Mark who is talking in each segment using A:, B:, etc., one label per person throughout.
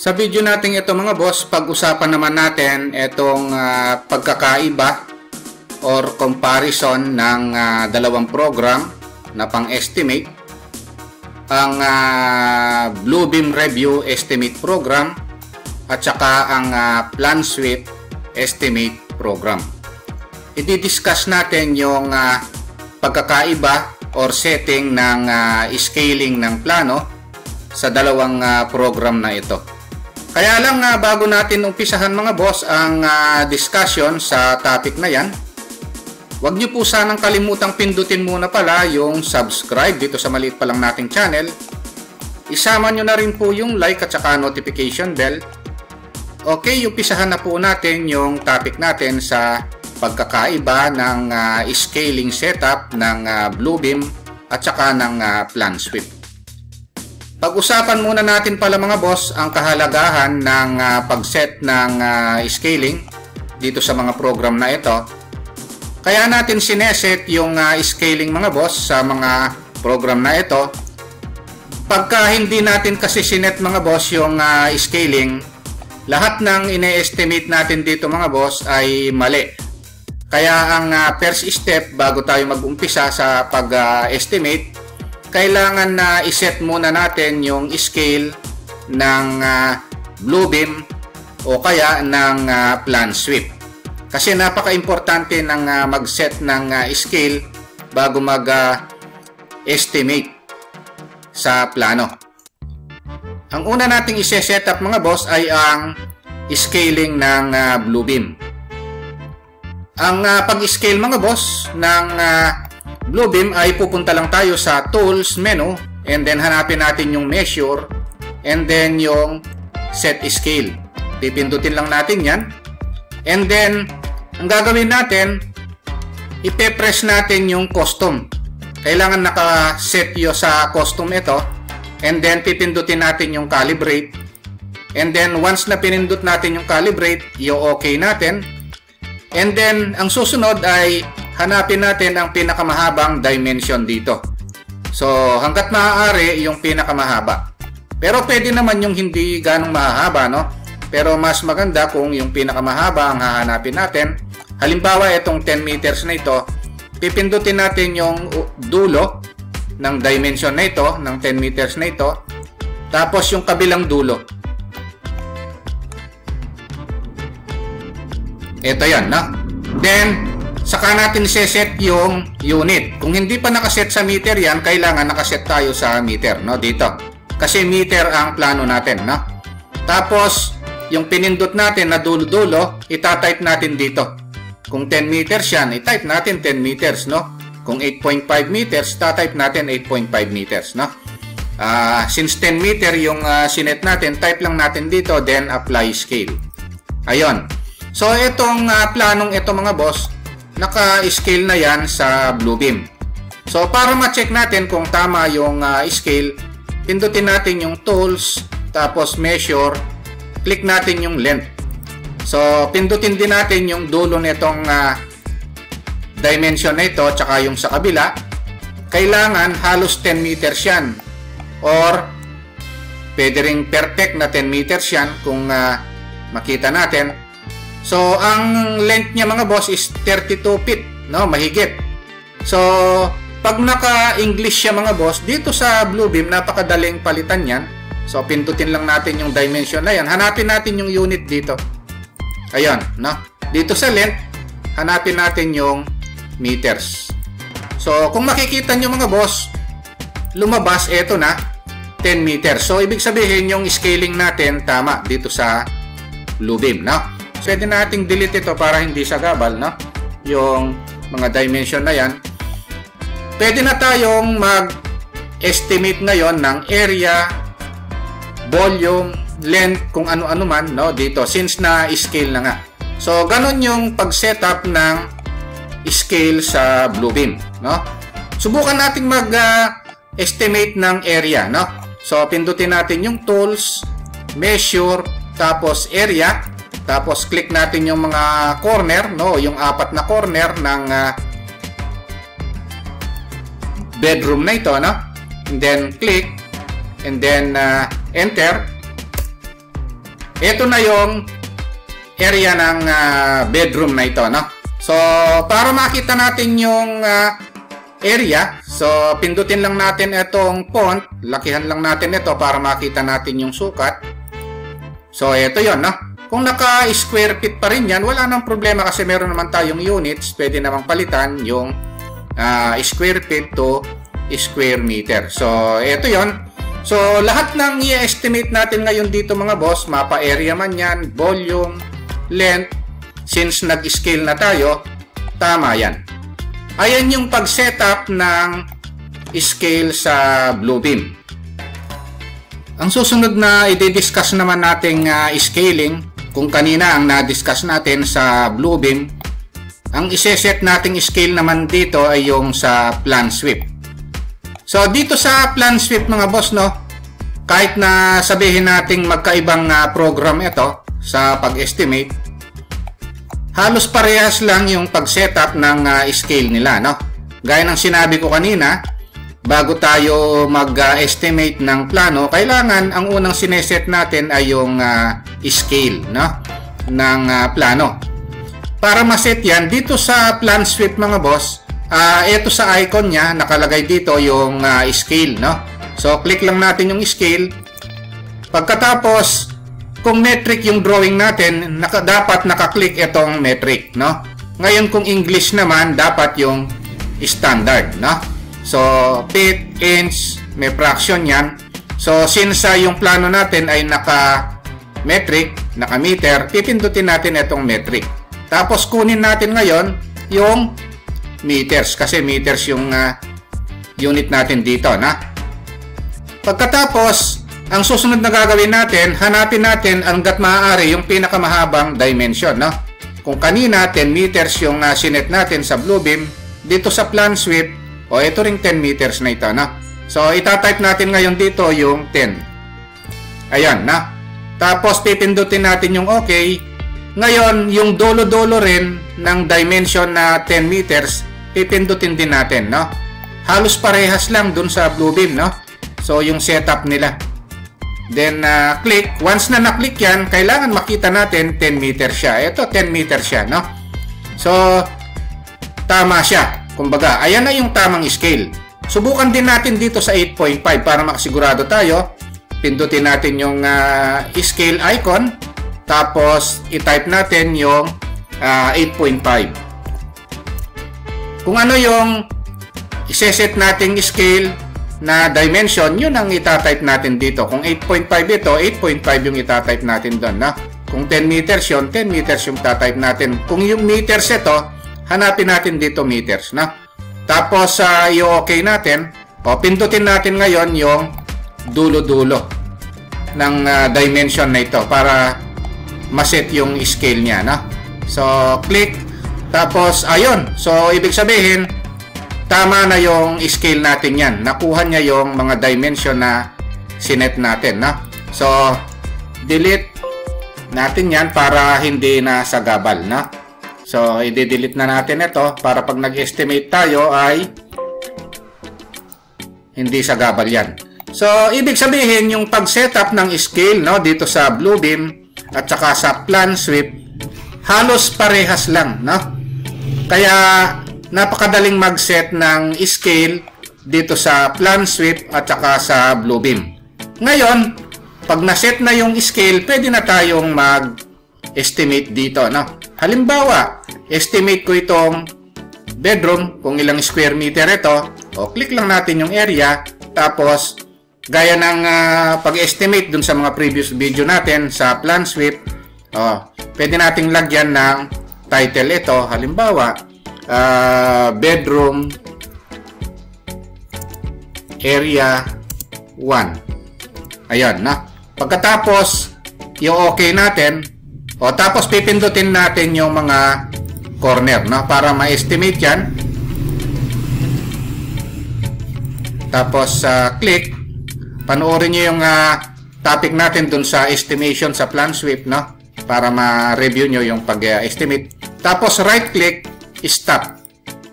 A: Sa video natin ito mga boss, pag-usapan naman natin itong pagkakaiba or comparison ng dalawang program na pang-estimate. Ang Bluebeam Review Estimate Program at saka ang PlanSuite Estimate Program. I-discuss natin yung pagkakaiba or setting ng scaling ng plano sa dalawang program na ito. Kaya lang bago natin umpisahan mga boss ang discussion sa topic na yan, huwag nyo po sanang kalimutang pindutin muna pala yung subscribe dito sa maliit pa lang nating channel. Isama nyo na rin po yung like at saka notification bell. Okay, umpisahan na po natin yung topic natin sa pagkakaiba ng scaling setup ng Bluebeam at saka ng PlanSuite. Pag-usapan muna natin pala mga boss ang kahalagahan ng pag-set ng scaling dito sa mga program na ito. Kaya natin sineset yung scaling mga boss sa mga program na ito. Pagka hindi natin kasi sinet mga boss yung scaling, lahat ng ine-estimate natin dito mga boss ay mali. Kaya ang first step bago tayo mag-umpisa sa pag-estimate, kailangan na iset muna natin yung scale ng Bluebeam o kaya ng PlanSuite. Kasi napaka-importante ng mag-set ng scale bago mag-estimate sa plano. Ang una nating i-set up mga boss ay ang scaling ng Bluebeam. Ang pag-scale mga boss ng Bluebeam ay pupunta lang tayo sa Tools menu and then hanapin natin yung Measure and then yung Set Scale. Pipindutin lang natin yan. And then, ang gagawin natin, ipe-press natin yung Custom. Kailangan naka-set yo sa Custom ito. And then, pipindutin natin yung Calibrate. And then, once na pinindut natin yung Calibrate, i-okay natin. And then, ang susunod ay hanapin natin ang pinakamahabang dimension dito. So, hanggat maaari yung pinakamahaba. Pero pwede naman yung hindi ganong mahaba, no? Pero mas maganda kung yung pinakamahaba ang hahanapin natin. Halimbawa, itong 10 meters na ito, pipindutin natin yung dulo ng dimension na ito, ng 10 meters na ito, tapos yung kabilang dulo. Ito yan, no? Then, saka natin set yung unit. Kung hindi pa nakaset sa meter yan, kailangan nakaset tayo sa meter, no? Dito. Kasi meter ang plano natin, no? Tapos, yung pinindot natin na dulo-dulo, itatype natin dito. Kung 10 meters yan, itype natin 10 meters, no? Kung 8.5 meters, tatype natin 8.5 meters, no? Since 10 meter yung sinet natin, type lang natin dito, then apply scale. Ayun. So, itong planong ito mga boss, naka-scale na yan sa Bluebeam. So, para ma-check natin kung tama yung scale, pindutin natin yung Tools, tapos Measure, click natin yung Length. So, pindutin din natin yung dulo nitong dimension na ito, tsaka yung sa kabila. Kailangan halos 10 meters yan. Or, pwede ring perfect na 10 meters yan kung makita natin. So, ang length niya mga boss is 32 feet, no? Mahigit. So, pag naka-English siya mga boss, dito sa Bluebeam, napakadaling palitan yan. So, pindutin lang natin yung dimension na yan. Hanapin natin yung unit dito. Ayan, no? Dito sa length, hanapin natin yung meters. So, kung makikita nyo mga boss, lumabas, eto na, 10 meters. So, ibig sabihin, yung scaling natin, tama, dito sa Bluebeam, no? Pwede nating delete ito para hindi sagabal, no? Yung mga dimension na yan. Pwede na tayong mag-estimate ngayon ng area, volume, length, kung ano-ano man, no? Dito, since na-scale na nga. So, ganun yung pag-setup ng scale sa Bluebeam, no? Subukan nating mag-estimate ng area, no? So, pindutin natin yung Tools, Measure, tapos Area. Tapos click natin yung mga corner, no, yung 4 na corner ng bedroom na ito, no? And then click and then enter. ito na yung area ng bedroom na ito, no? So, para makita natin yung area, so pindutin lang natin itong font, lakihan lang natin ito para makita natin yung sukat. So, ito yon, no? Kung naka-square feet pa rin yan, wala nang problema kasi meron naman tayong units. Pwede namang palitan yung square feet to square meter. So, ito yon. So, lahat ng i-estimate natin ngayon dito mga boss, mapa area man yan, volume, length, since nag-scale na tayo, tama yan. Ayan yung pag-setup ng scale sa Bluebeam. Ang susunod na i-discuss naman nating scaling, kung kanina ang na-discuss natin sa Bluebeam, ang iseset nating scale naman dito ay yung sa plan sweep. So dito sa plan sweep mga boss, no, kahit na sabihin nating magkaibang program ito sa pag-estimate, halos parehas lang yung pag-setup ng scale nila, no? Gaya ng sinabi ko kanina, bago tayo mag-estimate ng plano, kailangan ang unang sineset natin ay yung scale, no, ng plano. Para maset yan, dito sa plan sweep mga boss, ito sa icon niya, nakalagay dito yung scale, no? So, click lang natin yung scale. Pagkatapos, kung metric yung drawing natin, dapat nakaklik itong metric, no? Ngayon, kung English naman, dapat yung standard, no? So, feet, inch, may fraction yan. So, since yung plano natin ay naka-metric, naka-meter, pipindutin natin itong metric. Tapos, kunin natin ngayon yung meters, kasi meters yung unit natin dito, na? Pagkatapos, ang susunod na gagawin natin, hanapin natin hangga't maaari yung pinakamahabang dimension, no? Kung kanina, 10 meters yung sinet natin sa Bluebeam, dito sa plan sweep, o ito ring 10 meters na ito, na? So, itatype natin ngayon dito yung 10. Ayan, na? Tapos, pipindutin natin yung OK. Ngayon, yung dolo-dolo rin ng dimension na 10 meters, pipindutin din natin, no? Halos parehas lang dun sa Bluebeam, no? So, yung setup nila. Then, click. Once na na-click yan, kailangan makita natin 10 meters siya. Ito, 10 meters siya, no? So, tama siya. Kumbaga, ayan na yung tamang scale. Subukan din natin dito sa 8.5 para makasigurado tayo. Pindutin natin yung scale icon. Tapos, i-type natin yung 8.5. Kung ano yung iseset nating scale na dimension, yun ang itatype natin dito. Kung 8.5 ito, 8.5 yung itatype natin doon, na? Kung 10 meters yun, 10 meters yung tatype natin. Kung yung meters ito, hanapin natin dito meters, na? Tapos, i-okay natin. O, pindutin natin ngayon yung dulo-dulo ng dimension na ito para maset yung scale niya, na? So, click. Tapos, ayun. So, ibig sabihin, tama na yung scale natin yan. Nakuha niya yung mga dimension na sinet natin, na? So, delete natin yan para hindi na sagabal, na? So, i-delete na natin ito para pag nag-estimate tayo ay hindi sagabal yan. So, ibig sabihin yung pag-setup ng scale, no, dito sa Bluebeam at saka sa plan sweep, halos parehas lang, no? Kaya, napakadaling mag-set ng scale dito sa plan sweep at saka sa Bluebeam. Ngayon, pag na-set na yung scale, pwede na tayong mag-estimate dito, no? Halimbawa, estimate ko itong bedroom, kung ilang square meter ito, o click lang natin yung area, tapos gaya ng pag-estimate dun sa mga previous video natin sa plan sweep, pwede nating lagyan ng title ito, halimbawa, bedroom area 1. Ayan, na? Pagkatapos, yung okay natin, o tapos pipindutin natin yung mga corner, no, para ma-estimate yan. Tapos click. Panoorin nyo yung topic natin dun sa estimation sa plan sweep, no, para ma-review nyo yung pag-estimate. Tapos right click, stop.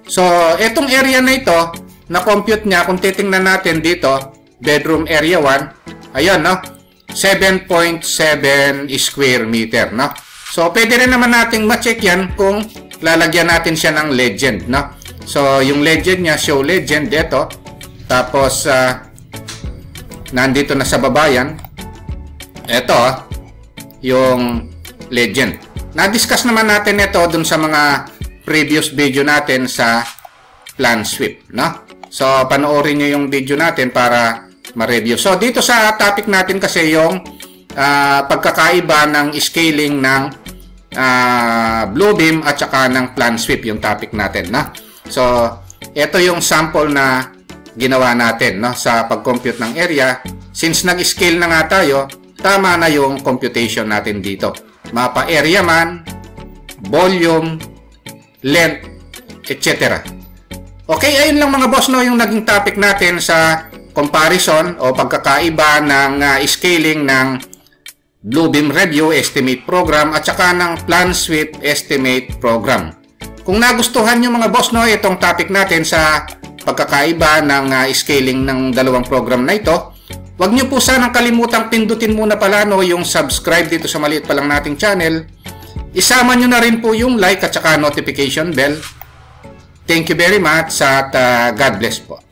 A: So etong area na ito, na-compute niya, kung titingnan natin dito, bedroom area 1, ayan, no, 7.7 square meter, no? So, pwede rin naman nating ma-check yan kung lalagyan natin siya ng legend, no? So, yung legend niya, show legend, ito. Tapos, nandito na sa baba yan. Ito, yung legend. Na-discuss naman natin ito dun sa mga previous video natin sa plan sweep, no? So, panoorin nyo yung video natin para ma-review. So, dito sa topic natin kasi yung pagkakaiba ng scaling ng Bluebeam at saka ng plan sweep, yung topic natin, no? So, ito yung sample na ginawa natin, no, sa pag-compute ng area. Since nag-scale na nga tayo, tama na yung computation natin dito. Mapa area man, volume, length, etc. Okay, ayun lang mga boss, no, yung naging topic natin sa comparison o pagkakaiba ng scaling ng Bluebeam Review Estimate Program at saka ng Plan Sweep Estimate Program. Kung nagustuhan nyo mga boss, no, itong topic natin sa pagkakaiba ng scaling ng dalawang program na ito, huwag nyo po sanang kalimutang pindutin muna pala, no, yung subscribe dito sa maliit pa lang nating channel. Isama nyo na rin po yung like at saka notification bell. Thank you very much at God bless po.